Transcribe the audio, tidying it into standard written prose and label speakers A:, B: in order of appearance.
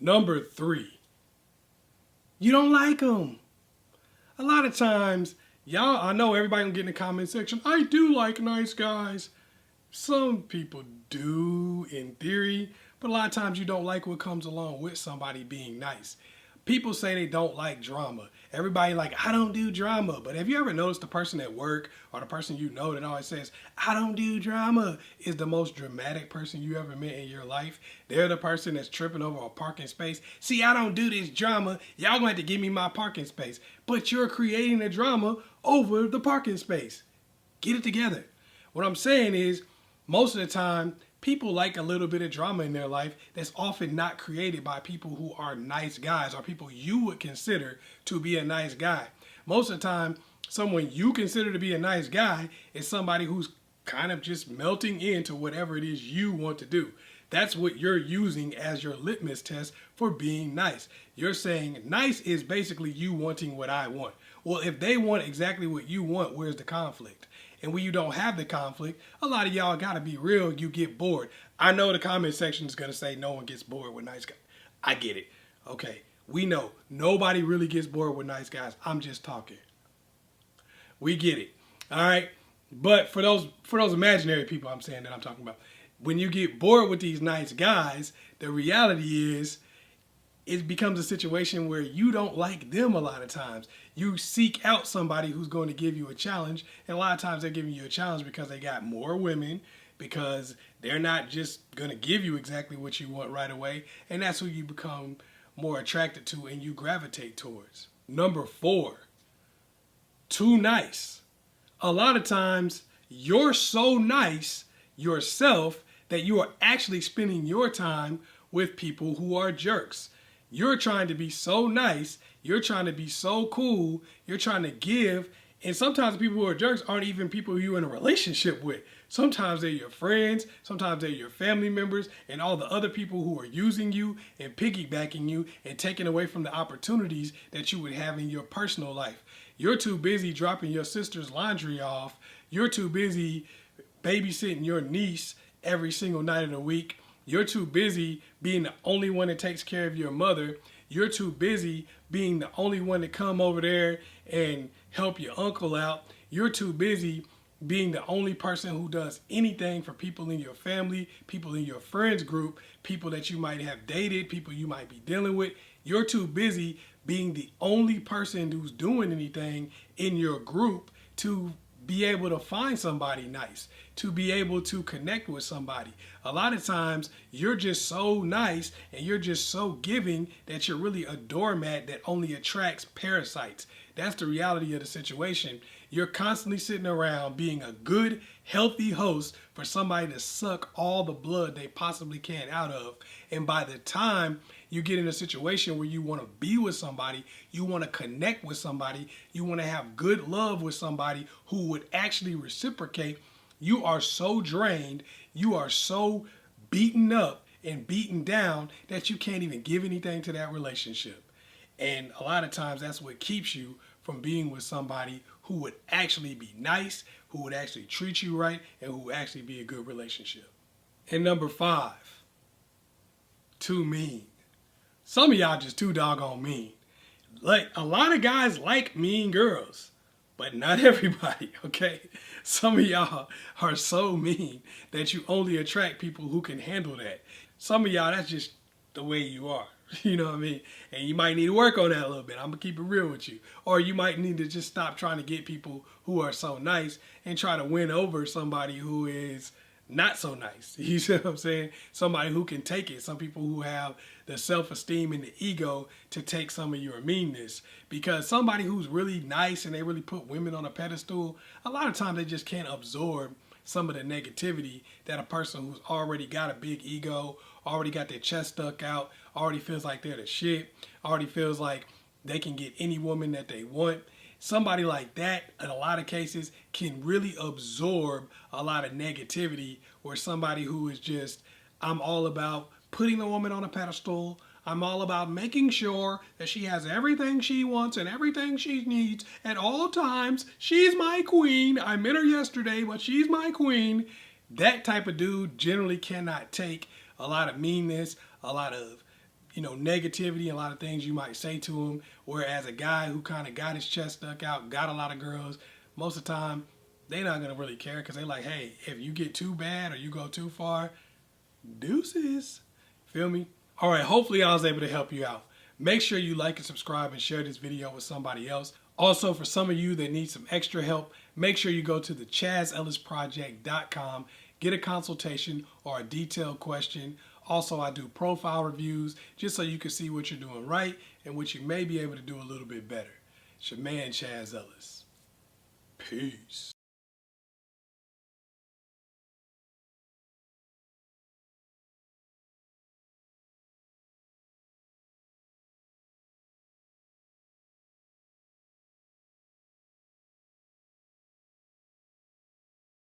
A: Number 3, you don't like them. A lot of times, y'all, I know everybody can get in the comment section, I do like nice guys. Some people do in theory, but a lot of times you don't like what comes along with somebody being nice. People say they don't like drama. Everybody like, I don't do drama. But have you ever noticed the person at work or the person you know that always says, I don't do drama, is the most dramatic person you ever met in your life? They're the person that's tripping over a parking space. See, I don't do this drama. Y'all going to have to give me my parking space. But you're creating the drama over the parking space. Get it together. What I'm saying is, most of the time, people like a little bit of drama in their life that's often not created by people who are nice guys or people you would consider to be a nice guy. Most of the time, someone you consider to be a nice guy is somebody who's kind of just melting into whatever it is you want to do. That's what you're using as your litmus test for being nice. You're saying nice is basically you wanting what I want. Well, if they want exactly what you want, where's the conflict? And when you don't have the conflict, a lot of y'all gotta be real, you get bored. I know the comment section is gonna say no one gets bored with nice guys. I get it. Okay, we know nobody really gets bored with nice guys. I'm just talking. We get it. All right. But for those imaginary people I'm saying that I'm talking about, when you get bored with these nice guys, the reality is it becomes a situation where you don't like them a lot of times. You seek out somebody who's going to give you a challenge, and a lot of times they're giving you a challenge because they got more women, because they're not just going to give you exactly what you want right away, and that's who you become more attracted to and you gravitate towards. Number 4, too nice. A lot of times you're so nice yourself that you are actually spending your time with people who are jerks. You're trying to be so nice, you're trying to be so cool, you're trying to give, and sometimes people who are jerks aren't even people you're in a relationship with. Sometimes they're your friends, sometimes they're your family members, and all the other people who are using you and piggybacking you and taking away from the opportunities that you would have in your personal life. You're too busy dropping your sister's laundry off. You're too busy babysitting your niece every single night of the week. You're too busy being the only one that takes care of your mother. You're too busy being the only one to come over there and help your uncle out. You're too busy being the only person who does anything for people in your family, people in your friends group, people that you might have dated, people you might be dealing with. You're too busy being the only person who's doing anything in your group to be able to find somebody nice, to be able to connect with somebody. A lot of times you're just so nice and you're just so giving that you're really a doormat that only attracts parasites. That's the reality of the situation. You're constantly sitting around being a good, healthy host for somebody to suck all the blood they possibly can out of. And by the time you get in a situation where you want to be with somebody, you want to connect with somebody, you want to have good love with somebody who would actually reciprocate, you are so drained, you are so beaten up and beaten down that you can't even give anything to that relationship. And a lot of times that's what keeps you from being with somebody who would actually be nice, who would actually treat you right, and who would actually be a good relationship. And number 5, too mean. Some of y'all just too doggone mean. Like, a lot of guys like mean girls, but not everybody, okay? Some of y'all are so mean that you only attract people who can handle that. Some of y'all, that's just the way you are. You know what I mean? And you might need to work on that a little bit. I'm going to keep it real with you. Or you might need to just stop trying to get people who are so nice and try to win over somebody who is not so nice. You see what I'm saying? Somebody who can take it. Some people who have the self-esteem and the ego to take some of your meanness. Because somebody who's really nice and they really put women on a pedestal, a lot of times they just can't absorb some of the negativity that a person who's already got a big ego, already got their chest stuck out, already feels like they're the shit, already feels like they can get any woman that they want. Somebody like that, in a lot of cases, can really absorb a lot of negativity, where somebody who is just, I'm all about putting a woman on a pedestal, I'm all about making sure that she has everything she wants and everything she needs at all times. She's my queen. I met her yesterday, but she's my queen. That type of dude generally cannot take a lot of meanness, a lot of negativity and a lot of things you might say to him. Whereas a guy who kind of got his chest stuck out, got a lot of girls, most of the time, they're not going to really care because they're like, hey, if you get too bad or you go too far, deuces. Feel me? All right, hopefully I was able to help you out. Make sure you like and subscribe and share this video with somebody else. Also, for some of you that need some extra help, make sure you go to the ChazzEllisProject.com, get a consultation or a detailed question. Also, I do profile reviews just so you can see what you're doing right and what you may be able to do a little bit better. It's your man, Chaz Ellis. Peace.